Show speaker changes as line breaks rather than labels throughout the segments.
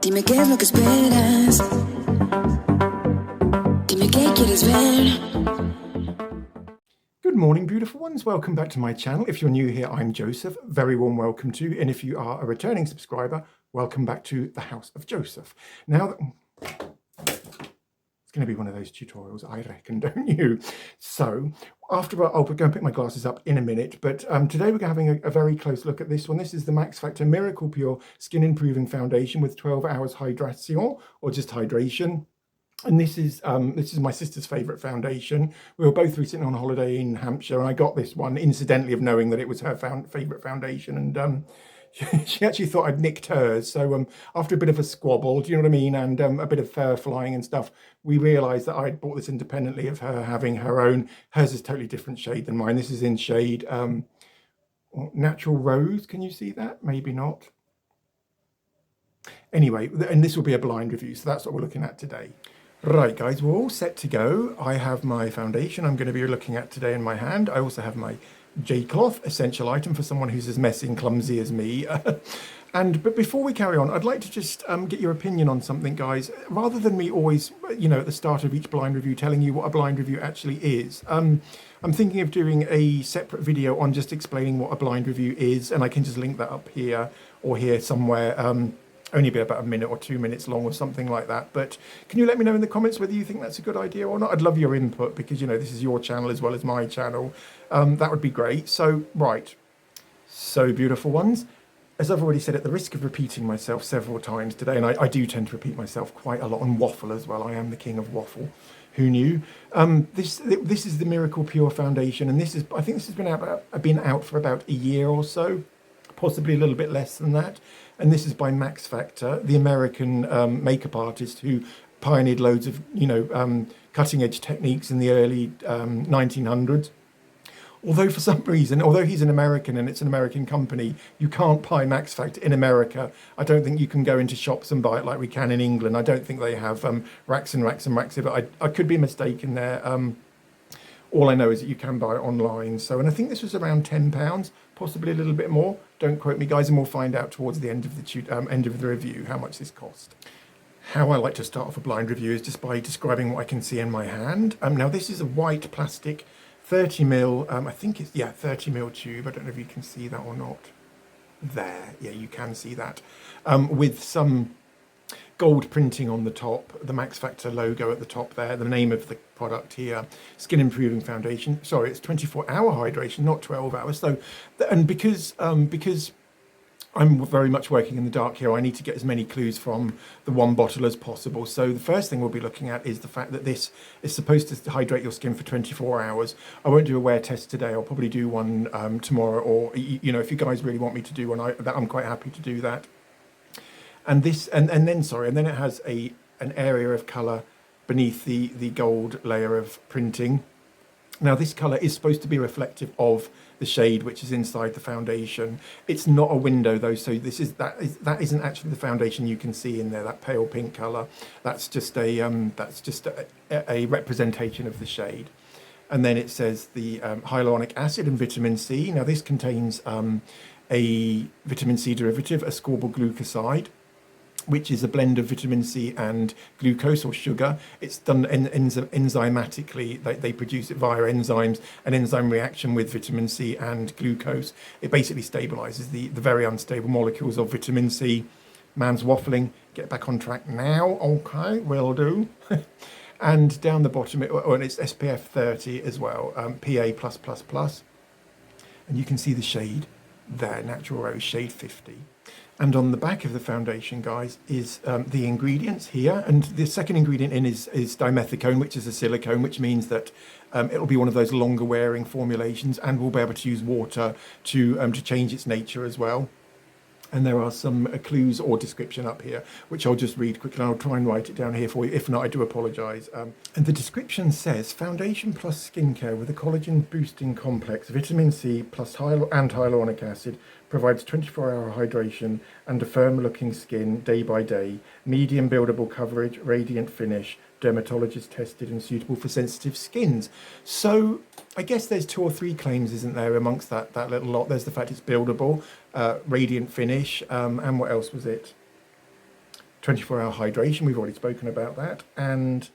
Dime qué es lo que esperas. Dime qué quieres ver.
Good morning, beautiful ones. Welcome back to my channel. If you're new here, I'm Joseph. Very warm welcome to you. And if you are a returning subscriber, welcome back to the House of Joseph. Now, it's going to be one of those tutorials, I reckon, don't you? So, I'll go and pick my glasses up in a minute, but today we're having a very close look at this one. This is the Max Factor Miracle Pure Skin Improving Foundation with 12 hours hydration, or just hydration. And this is my sister's favourite foundation. We were both recently on holiday in Hampshire, and I got this one incidentally of knowing that it was her favourite foundation, and she actually thought I'd nicked hers. So after a bit of a squabble, do you know what I mean, and a bit of fur flying and stuff, we realised that I'd bought this independently of her having her own. Hers is totally different shade than mine. This is in shade Natural Rose. Can you see that? Maybe not. Anyway, and this will be a blind review, so that's what we're looking at today. Right, guys, we're all set to go. I have my foundation I'm going to be looking at today in my hand. I also have my J-cloth, essential item for someone who's as messy and clumsy as me. But before we carry on, I'd like to just get your opinion on something, guys. Rather than me always, at the start of each blind review telling you what a blind review actually is, I'm thinking of doing a separate video on just explaining what a blind review is, and I can just link that up here or here somewhere. Only be about a minute or 2 minutes long or something like that. But can you let me know in the comments whether you think that's a good idea or not? I'd love your input because, this is your channel as well as my channel. That would be great. So, right. So, beautiful ones. As I've already said, at the risk of repeating myself several times today, and I do tend to repeat myself quite a lot and waffle as well. I am the king of waffle. Who knew? This is the Miracle Pure Foundation, and I think this has been out for about a year or so, possibly a little bit less than that. And this is by Max Factor, the American makeup artist who pioneered loads of, cutting edge techniques in the early 1900s. Although for some reason, although he's an American and it's an American company, you can't buy Max Factor in America. I don't think you can go into shops and buy it like we can in England. I don't think they have racks and racks and racks of it. I could be mistaken there. All I know is that you can buy it online. So, and I think this was around £10, possibly a little bit more. Don't quote me, guys, and we'll find out towards the end of the review how much this cost. How I like to start off a blind review is just by describing what I can see in my hand. Now, this is a white plastic 30ml, I think it's, 30ml tube. I don't know if you can see that or not. There, yeah, you can see that. With some gold printing on the top, the Max Factor logo at the top there, the name of the product here, Skin Improving Foundation. Sorry, it's 24-hour hydration, not 12 hours. So, and because I'm very much working in the dark here, I need to get as many clues from the one bottle as possible. So the first thing we'll be looking at is the fact that this is supposed to hydrate your skin for 24 hours. I won't do a wear test today. I'll probably do one tomorrow, or if you guys really want me to do one, I'm quite happy to do that. And this, and then it has an area of colour beneath the gold layer of printing. Now, this colour is supposed to be reflective of the shade which is inside the foundation. It's not a window though, so that isn't actually the foundation you can see in there. That pale pink colour, that's just a representation of the shade. And then it says the hyaluronic acid and vitamin C. Now, this contains a vitamin C derivative, ascorbyl glucoside, which is a blend of vitamin C and glucose or sugar. It's done enzymatically. They produce it via enzymes, an enzyme reaction with vitamin C and glucose. It basically stabilizes the very unstable molecules of vitamin C. Man's waffling. Get back on track now. Okay, will do. And down the bottom, and it's SPF 30 as well, PA+++. And you can see the shade there, Natural Rose, shade 50. And on the back of the foundation, guys, is the ingredients here. And the second ingredient in is dimethicone, which is a silicone, which means that it'll be one of those longer wearing formulations, and we'll be able to use water to change its nature as well. And there are some clues or description up here, which I'll just read quickly. I'll try and write it down here for you. If not, I do apologise. And the description says, foundation plus skincare with a collagen boosting complex, vitamin C plus and hyaluronic acid, provides 24-hour hydration and a firm looking skin day by day, medium buildable coverage, radiant finish, dermatologist tested and suitable for sensitive skins. So I guess there's 2 or 3 claims, isn't there, amongst that little lot. There's the fact it's buildable, radiant finish, and what else was it? 24-hour hydration, we've already spoken about that, and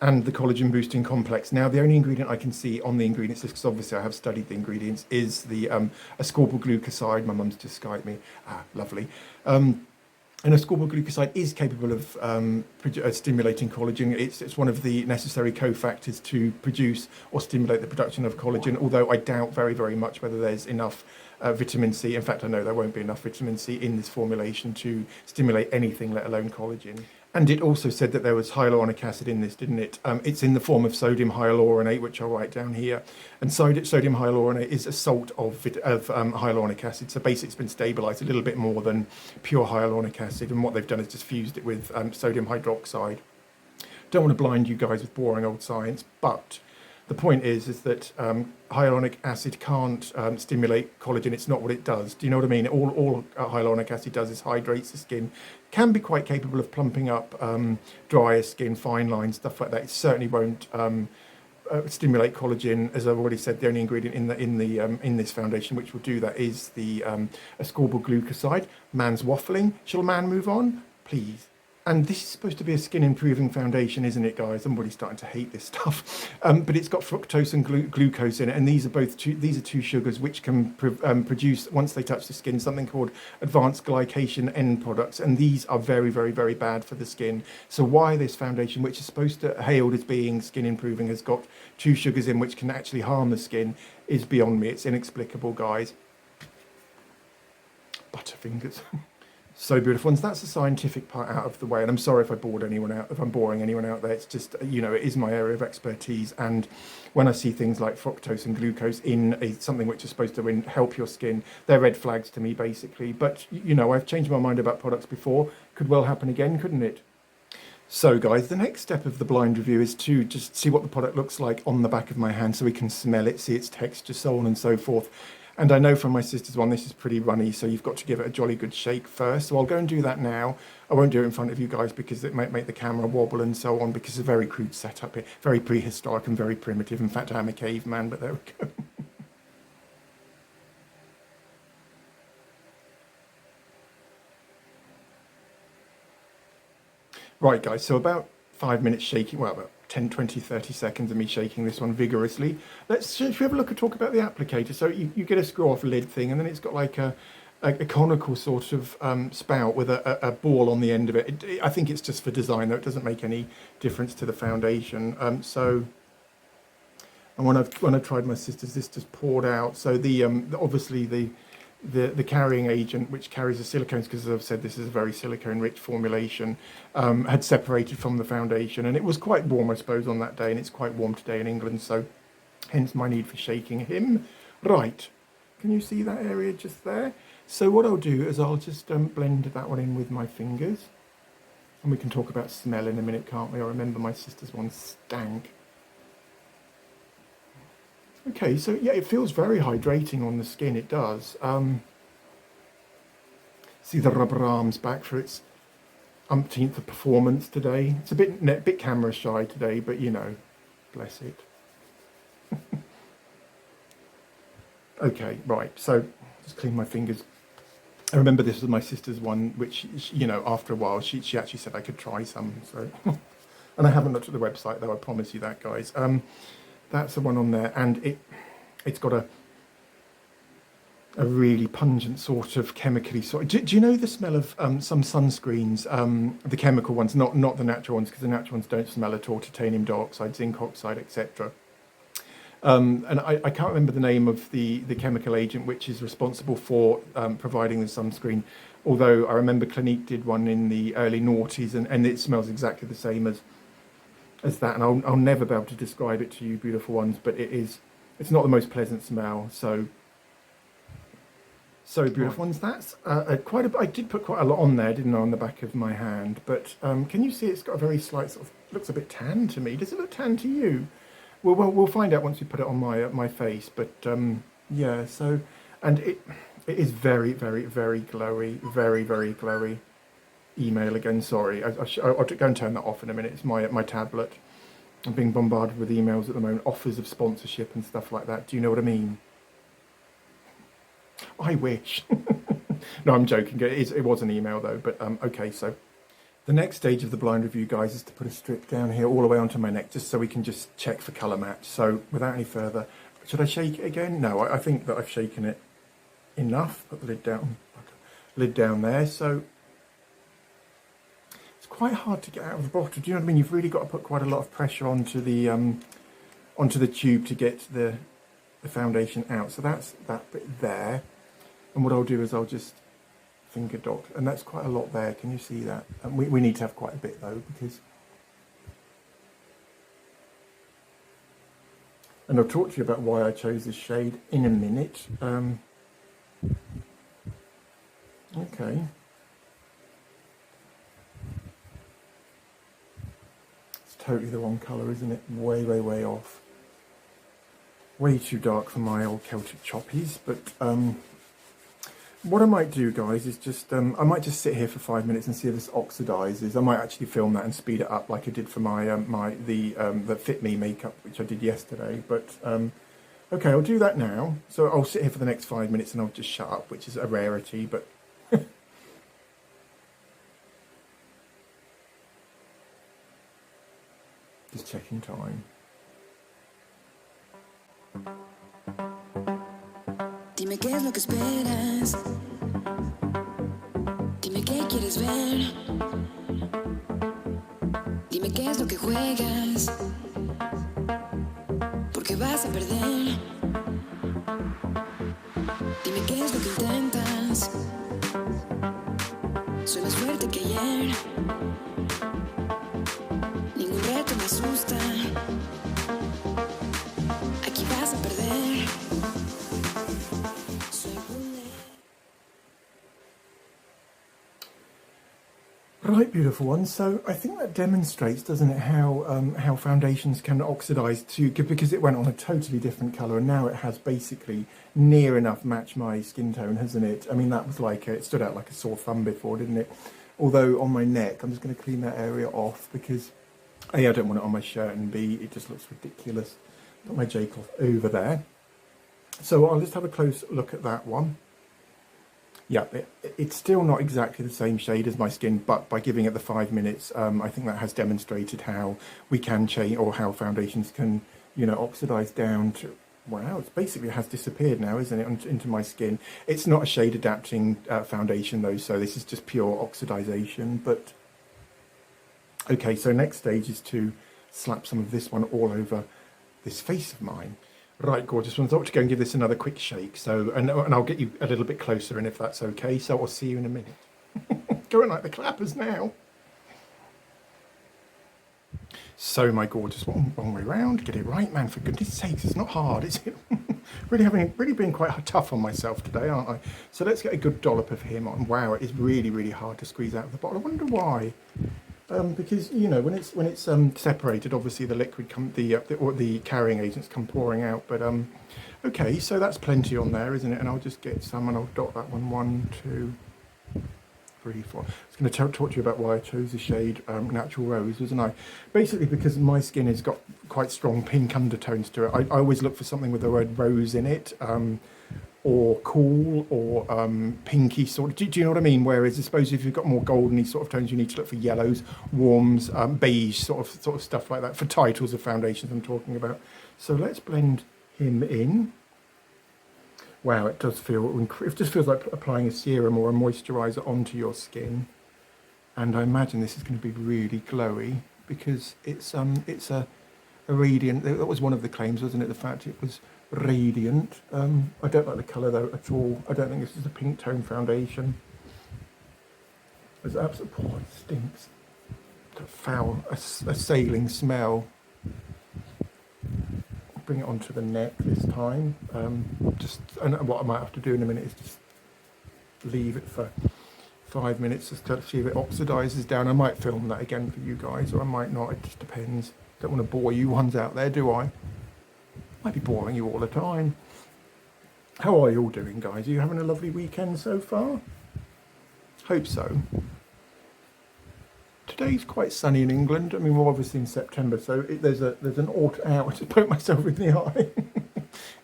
the collagen boosting complex. Now, the only ingredient I can see on the ingredients list, because obviously I have studied the ingredients, is the ascorbyl glucoside. My mum's just Skyped me. Lovely. And ascorbyl glucoside is capable of stimulating collagen. It's one of the necessary cofactors to produce or stimulate the production of collagen, although I doubt very, very much whether there's enough vitamin C. In fact, I know there won't be enough vitamin C in this formulation to stimulate anything, let alone collagen. And it also said that there was hyaluronic acid in this, didn't it? It's in the form of sodium hyaluronate, which I'll write down here. And sodium hyaluronate is a salt of hyaluronic acid. So basically it's been stabilised a little bit more than pure hyaluronic acid. And what they've done is just fused it with sodium hydroxide. Don't want to blind you guys with boring old science, but the point is that hyaluronic acid can't stimulate collagen. It's not what it does. Do you know what I mean? All hyaluronic acid does is hydrates the skin. Can be quite capable of plumping up drier skin, fine lines, stuff like that. It certainly won't stimulate collagen. As I've already said, the only ingredient in this foundation which will do that is the ascorbyl glucoside. Man's waffling. Shall man move on, please? And this is supposed to be a skin improving foundation, isn't it, guys? I'm already starting to hate this stuff. But it's got fructose and glucose in it, and these are two sugars which can produce, once they touch the skin, something called advanced glycation end products, and these are very, very, very bad for the skin. So why this foundation, which is supposed to hailed as being skin improving, has got two sugars in which can actually harm the skin is beyond me. It's inexplicable, guys. Butterfingers. So beautiful ones. That's the scientific part out of the way, and I'm sorry if I bored anyone out, if I'm boring anyone out there. It's just, you know, it is my area of expertise, and when I see things like fructose and glucose in something which is supposed to help your skin, they're red flags to me, basically. But, you know, I've changed my mind about products before. Could well happen again, couldn't it? So, guys, the next step of the blind review is to just see what the product looks like on the back of my hand so we can smell it, see its texture, so on and so forth. And I know from my sister's one, this is pretty runny, so you've got to give it a jolly good shake first. So I'll go and do that now. I won't do it in front of you guys because it might make the camera wobble and so on, because it's a very crude setup here. Very prehistoric and very primitive. In fact, I'm a caveman, but there we go. Right, guys, so about 5 minutes shaking, well, about 10, 20, 30 seconds of me shaking this one vigorously. Should we have a look and talk about the applicator? So you get a screw off lid thing, and then it's got like a conical sort of spout with a ball on the end of it. I think it's just for design, though. It doesn't make any difference to the foundation. And when I tried my sister's, this just poured out. So obviously the carrying agent, which carries the silicones, because as I've said, this is a very silicone-rich formulation, had separated from the foundation, and it was quite warm, I suppose, on that day, and it's quite warm today in England, so hence my need for shaking him. Right, can you see that area just there? So what I'll do is I'll just blend that one in with my fingers, and we can talk about smell in a minute, can't we? I remember my sister's one stank. Okay, so yeah, it feels very hydrating on the skin, it does. See the rubber arms back for its umpteenth performance today. It's a bit camera shy today, but you know, bless it. Okay, right, so just clean my fingers. I remember this was my sister's one, which, you know, after a while, she actually said I could try some, so. And I haven't looked at the website, though, I promise you that, guys. That's the one on there, and it's got a really pungent sort of chemically sort. Do you know the smell of some sunscreens, the chemical ones, not the natural ones, because the natural ones don't smell at all, titanium dioxide, zinc oxide, etc. And I can't remember the name of the chemical agent which is responsible for providing the sunscreen, although I remember Clinique did one in the early noughties, and it smells exactly the same as that, and I'll never be able to describe it to you, beautiful ones, but it's not the most pleasant smell. So beautiful ones. That's I did put quite a lot on there, didn't I, on the back of my hand? But can you see it's got a very slight sort of, looks a bit tan to me. Does it look tan to you? We'll find out once we put it on my face. But yeah, so, and it is very, very, very glowy, very, very glowy. Email again, sorry. I'll go and turn that off in a minute. It's my tablet. I'm being bombarded with emails at the moment, offers of sponsorship and stuff like that. Do you know what I mean? I wish. No, I'm joking. It was an email though, but okay, so The next stage of the blind review, guys, is to put a strip down here all the way onto my neck, just so we can just check for colour match. So without any further, should I shake it again? No, I think that I've shaken it enough. Put the lid down there. So it's quite hard to get out of the bottle. Do you know what I mean? You've really got to put quite a lot of pressure onto the tube to get the foundation out. So that's that bit there. And what I'll do is I'll just finger dot, and that's quite a lot there. Can you see that? And we need to have quite a bit though, because, and I'll talk to you about why I chose this shade in a minute. Okay. It's totally the wrong colour, isn't it? Way, way, way off. Way too dark for my old Celtic choppies, but what I might do, guys, is just I might just sit here for 5 minutes and see if this oxidizes. I might actually film that and speed it up like I did for my the Fit Me makeup, which I did yesterday. But okay, I'll do that now. So I'll sit here for the next 5 minutes and I'll just shut up, which is a rarity, but just checking time.
Dime qué es lo que esperas. Dime qué quieres ver. Dime qué es lo que juegas. Porque vas a perder. Dime qué es lo que intentas. Soy más fuerte que ayer. Ningún reto me asusta. Aquí vas a perder.
Right, beautiful one. So I think that demonstrates, doesn't it, how foundations can oxidize to, because it went on a totally different color and now it has basically near enough match my skin tone, hasn't it? I mean, that was like it stood out like a sore thumb before, didn't it? Although on my neck, I'm just going to clean that area off because A, I don't want it on my shirt, and B, it just looks ridiculous. Put my J cloth over there. So I'll just have a close look at that one. Yeah, it's still not exactly the same shade as my skin, but by giving it the 5 minutes, I think that has demonstrated how we can change, or how foundations can, you know, oxidize down to, wow, it basically has disappeared now, isn't it, into my skin. It's not a shade adapting foundation though, so this is just pure oxidization. But okay, so next stage is to slap some of this one all over this face of mine. Right, gorgeous ones. I ought to go and give this another quick shake. So, and I'll get you a little bit closer in if that's okay. So I'll see you in a minute. Going like the clappers now. So, my gorgeous one, wrong way round. Get it right, man. For goodness sakes, it's not hard, is it? really being quite tough on myself today, aren't I? So let's get a good dollop of him on. Wow, it is really hard to squeeze out of the bottle. I wonder why. Because, you know, when it's separated, obviously the liquid the carrying agents come pouring out. But okay, so that's plenty on there, isn't it? And I'll just get some and I'll dot that one. 1, 2, 3, 4. I was going to talk to you about why I chose the shade Natural Rose, wasn't I? Basically because my skin has got quite strong pink undertones to it. I always look for something with the word rose in it. Or cool, or pinky sort of, do you know what I mean? Whereas I suppose if you've got more goldeny sort of tones, you need to look for yellows, warms, beige sort of stuff like that for titles of foundations I'm talking about. So let's blend him in. Wow, it does feel, it just feels like applying a serum or a moisturizer onto your skin. And I imagine this is going to be really glowy because it's a radiant. That was one of the claims, wasn't it? The fact it was radiant. I don't like the colour though at all. I don't think this is a pink tone foundation. It's absolutely, oh, it stinks. That foul, a sailing smell. Bring it onto the neck this time. And what I might have to do in a minute is just leave it for 5 minutes just to see if it oxidizes down. I might film that again for you guys, or I might not. It just depends. Don't want to bore you ones out there, do I? Might be boring you all the time. How are you all doing, guys? Are you having a lovely weekend so far? Hope so. Today's quite sunny in England. I mean, we're obviously in September, so there's an autumn. I just poked myself in the eye.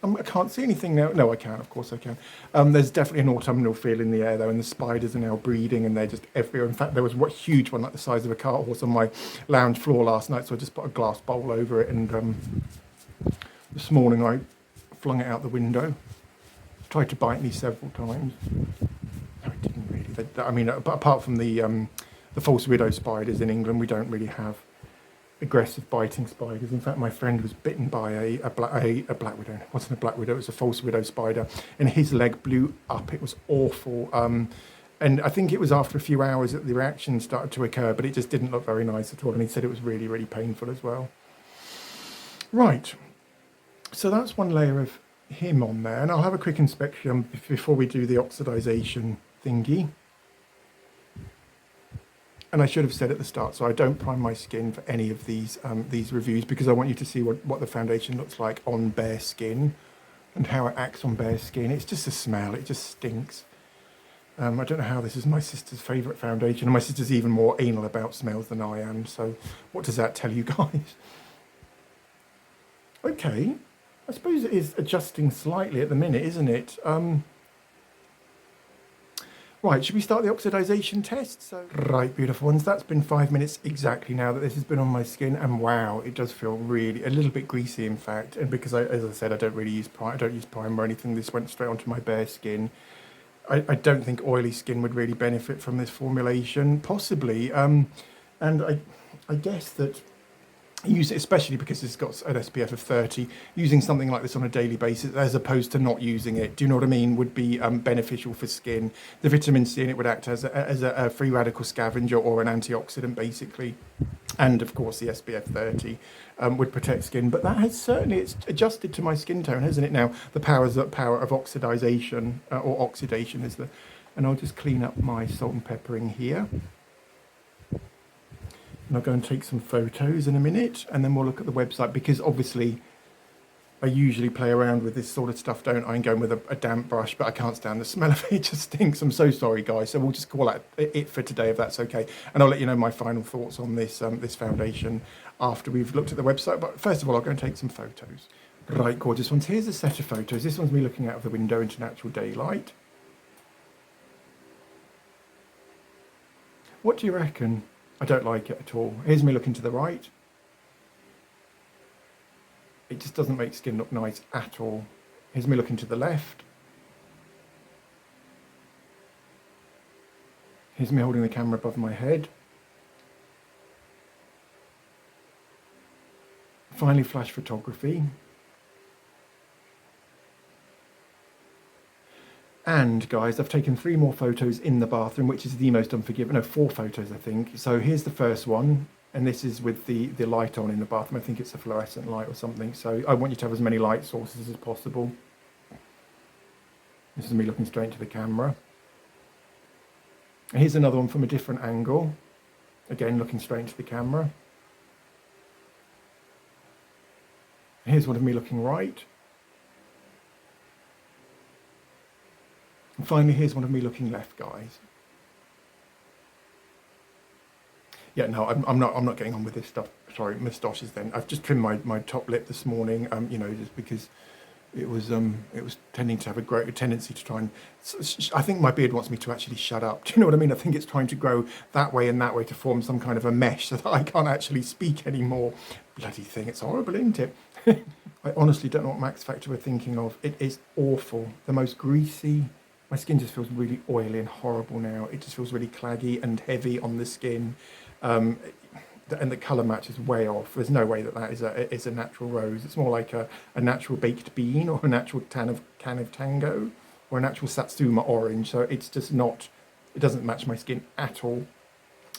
I can't see anything now. No, I can. Of course I can. There's definitely an autumnal feel in the air, though, and the spiders are now breeding, and they're just everywhere. In fact, there was a huge one, like the size of a cart horse, on my lounge floor last night, so I just put a glass bowl over it, and this morning I flung it out the window. Tried to bite me several times. No, it didn't really. I mean, apart from the false widow spiders in England, we don't really have aggressive biting spiders. In fact, my friend was bitten by a black widow. It wasn't a black widow, it was a false widow spider, and his leg blew up. It was awful. And I think it was after a few hours that the reaction started to occur, but it just didn't look very nice at all. And he said it was really, really painful as well. Right. So that's one layer of him on there. And I'll have a quick inspection before we do the oxidization thingy. And I should have said at the start, so I don't prime my skin for any of these reviews, because I want you to see what the foundation looks like on bare skin and how it acts on bare skin. It's just a smell. It just stinks. I don't know how this is my sister's favourite foundation, and my sister's even more anal about smells than I am. So what does that tell you guys? Okay, I suppose it is adjusting slightly at the minute, isn't it? Right, should we start the oxidization test? So, right, beautiful ones. That's been 5 minutes exactly now that this has been on my skin, and wow, it does feel really a little bit greasy, in fact. And because, as I said, I don't use primer or anything. This went straight onto my bare skin. I don't think oily skin would really benefit from this formulation, possibly. And I guess that use it, especially because it's got an SPF of 30, using something like this on a daily basis as opposed to not using it, do you know what I mean, would be beneficial for skin. The vitamin C in it would act as a free radical scavenger or an antioxidant, basically. And of course the SPF 30 would protect skin, but that has certainly, it's adjusted to my skin tone, hasn't it now? The power of oxidization, or oxidation is and I'll just clean up my salt and peppering here. And I'll go and take some photos in a minute, and then we'll look at the website, because obviously I usually play around with this sort of stuff, don't I, and go with a damp brush, but I can't stand the smell of it. It just stinks. I'm so sorry, guys. So we'll just call that it for today, if that's okay. And I'll let you know my final thoughts on this this foundation after we've looked at the website. But first of all, I'll go and take some photos. Right, gorgeous ones. Here's a set of photos. This one's me looking out of the window into natural daylight. What do you reckon? I don't like it at all. Here's me looking to the right. It just doesn't make skin look nice at all. Here's me looking to the left. Here's me holding the camera above my head. Finally, flash photography. And guys, I've taken 3 more photos in the bathroom, which is the most unforgiving. No, 4 photos, I think. So here's the first one, and this is with the light on in the bathroom. I think it's a fluorescent light or something. So I want you to have as many light sources as possible. This is me looking straight into the camera. And here's another one from a different angle. Again, looking straight into the camera. Here's one of me looking right. And finally, here's one of me looking left, guys. Yeah, no, I'm not getting on with this stuff. Sorry, moustaches. Then I've just trimmed my top lip this morning. You know, just because it was tending to have a great tendency to try and. I think my beard wants me to actually shut up. Do you know what I mean? I think it's trying to grow that way and that way to form some kind of a mesh so that I can't actually speak anymore. Bloody thing! It's horrible, isn't it? I honestly don't know what Max Factor we're thinking of. It is awful. The most greasy. My skin just feels really oily and horrible now. It just feels really claggy and heavy on the skin. And the colour match is way off. There's no way that is a natural rose. It's more like a natural baked bean or a natural can of tango or a natural satsuma orange. So it's just not, it doesn't match my skin at all.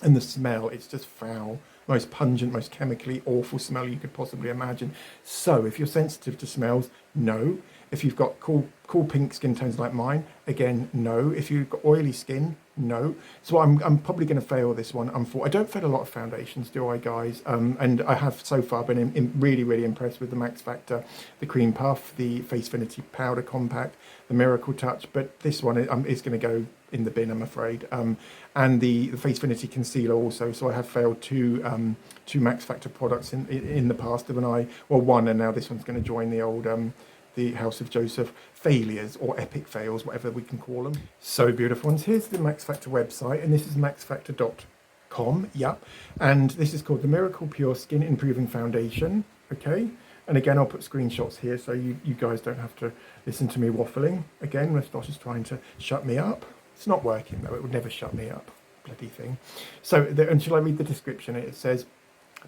And the smell, it's just foul. Most pungent, most chemically awful smell you could possibly imagine. So if you're sensitive to smells, no. If you've got cool pink skin tones like mine, again, no. If you've got oily skin, no. So I'm probably going to fail this one. I don't fail a lot of foundations, do I, guys? And I have so far been really, really impressed with the Max Factor, the Cream Puff, the Facefinity Powder Compact, the Miracle Touch. But this one is going to go in the bin, I'm afraid. And the Facefinity Concealer also. So I have failed two Max Factor products in the past. One, and now this one's going to join the old the House of Joseph failures or epic fails, whatever we can call them. So beautiful ones. Here's the Max Factor website, and this is maxfactor.com. Yep. And this is called the Miracle Pure Skin Improving Foundation. Okay. And again, I'll put screenshots here so you guys don't have to listen to me waffling. Again, Mustache is trying to shut me up. It's not working though. It would never shut me up. Bloody thing. So, and shall I read the description? It says,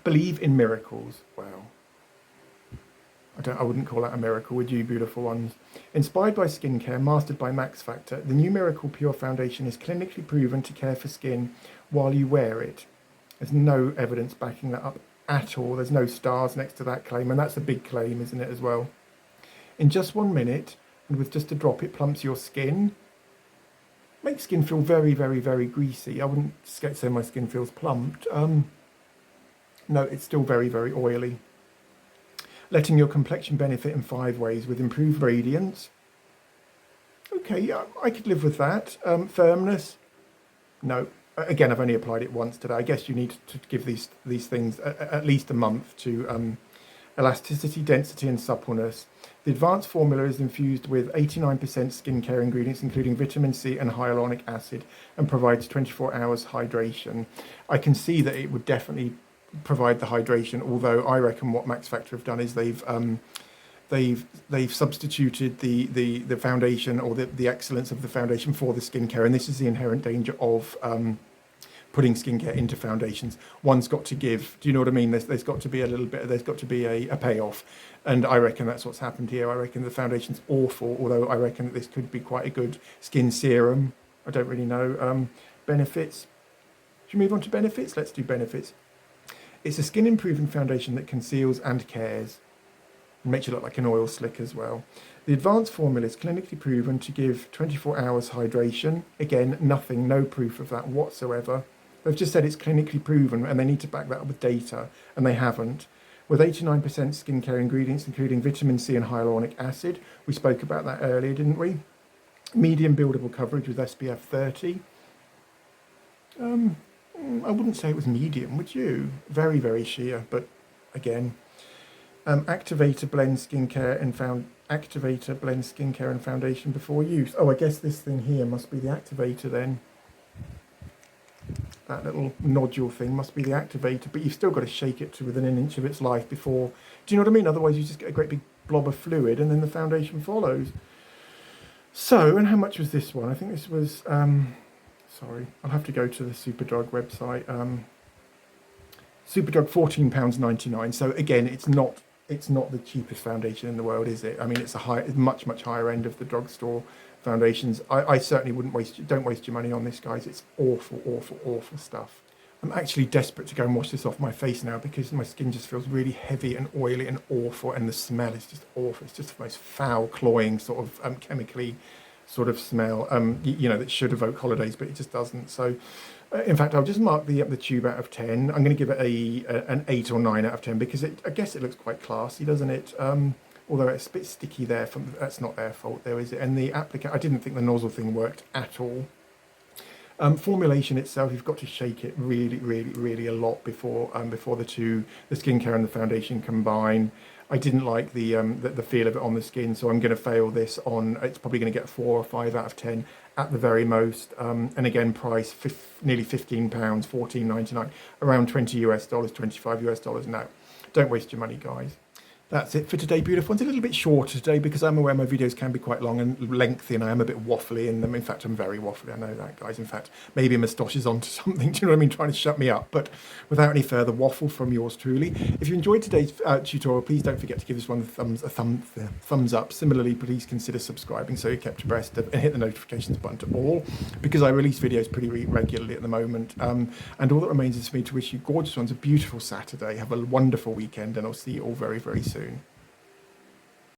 believe in miracles. Wow. I wouldn't call that a miracle, would you, beautiful ones? Inspired by skincare, mastered by Max Factor, the new Miracle Pure Foundation is clinically proven to care for skin while you wear it. There's no evidence backing that up at all. There's no stars next to that claim, and that's a big claim, isn't it, as well? In just 1 minute, and with just a drop, it plumps your skin. Makes skin feel very, very, very greasy. I wouldn't say my skin feels plumped. No, it's still very, very oily. Letting your complexion benefit in 5 ways with improved radiance. Okay, yeah, I could live with that. Firmness. No. Again, I've only applied it once today. I guess you need to give these things at least a month to elasticity, density, and suppleness. The advanced formula is infused with 89% skincare ingredients, including vitamin C and hyaluronic acid, and provides 24 hours hydration. I can see that it would definitely provide the hydration, although I reckon what Max Factor have done is they've substituted the foundation or the excellence of the foundation for the skincare, and this is the inherent danger of putting skincare into foundations. One's got to give. Do you know what I mean? There's got to be a little bit. There's got to be a payoff, and I reckon that's what's happened here. I reckon the foundation's awful, although I reckon that this could be quite a good skin serum. I don't really know. Benefits. Should we move on to benefits? Let's do benefits. It's a skin improving foundation that conceals and cares. It makes you look like an oil slick as well. The advanced formula is clinically proven to give 24 hours hydration. Again, nothing, no proof of that whatsoever. They've just said it's clinically proven, and they need to back that up with data, and they haven't. With 89% skincare ingredients, including vitamin C and hyaluronic acid. We spoke about that earlier, didn't we? Medium buildable coverage with SPF 30. I wouldn't say it was medium, would you? Very, very sheer, but again. Activator blend skincare and foundation before use. Oh, I guess this thing here must be the activator then. That little nodule thing must be the activator, but you've still got to shake it to within an inch of its life before. Do you know what I mean? Otherwise you just get a great big blob of fluid and then the foundation follows. So, and how much was this one? I think this was, sorry, I'll have to go to the Superdrug website. Superdrug, £14.99. So again, it's not the cheapest foundation in the world, is it? I mean, it's much higher end of the drugstore foundations. I certainly don't waste your money on this, guys. It's awful stuff. I'm actually desperate to go and wash this off my face now because my skin just feels really heavy and oily and awful, and the smell is just awful. It's just the most foul, cloying sort of chemically sort of smell. That should evoke holidays, but it just doesn't. So. In fact, I'll just mark the tube out of 10. I'm going to give it an 8 or 9 out of 10 because I guess it looks quite classy, doesn't it? Although it's a bit sticky there. That's not their fault, though, is it? And the applicator, I didn't think the nozzle thing worked at all. Formulation itself, you've got to shake it really a lot before the skincare and the foundation combine. I didn't like the feel of it on the skin, so I'm going to fail this on. It's probably going to get 4 or 5 out of 10 at the very most. And again, price nearly £15, $14.99, around $20 US, $25 US. No, don't waste your money, guys. That's it for today, beautiful ones. A little bit shorter today because I'm aware my videos can be quite long and lengthy, and I am a bit waffly in them. In fact, I'm very waffly, I know that, guys. In fact, maybe Mustache is onto something, do you know what I mean, trying to shut me up. But without any further waffle from yours truly, if you enjoyed today's tutorial, please don't forget to give this one a thumbs up. Similarly, please consider subscribing so you're kept abreast of, and hit the notifications button to all, because I release videos pretty regularly at the moment. And all that remains is for me to wish you gorgeous ones a beautiful Saturday. Have a wonderful weekend, and I'll see you all very, very soon.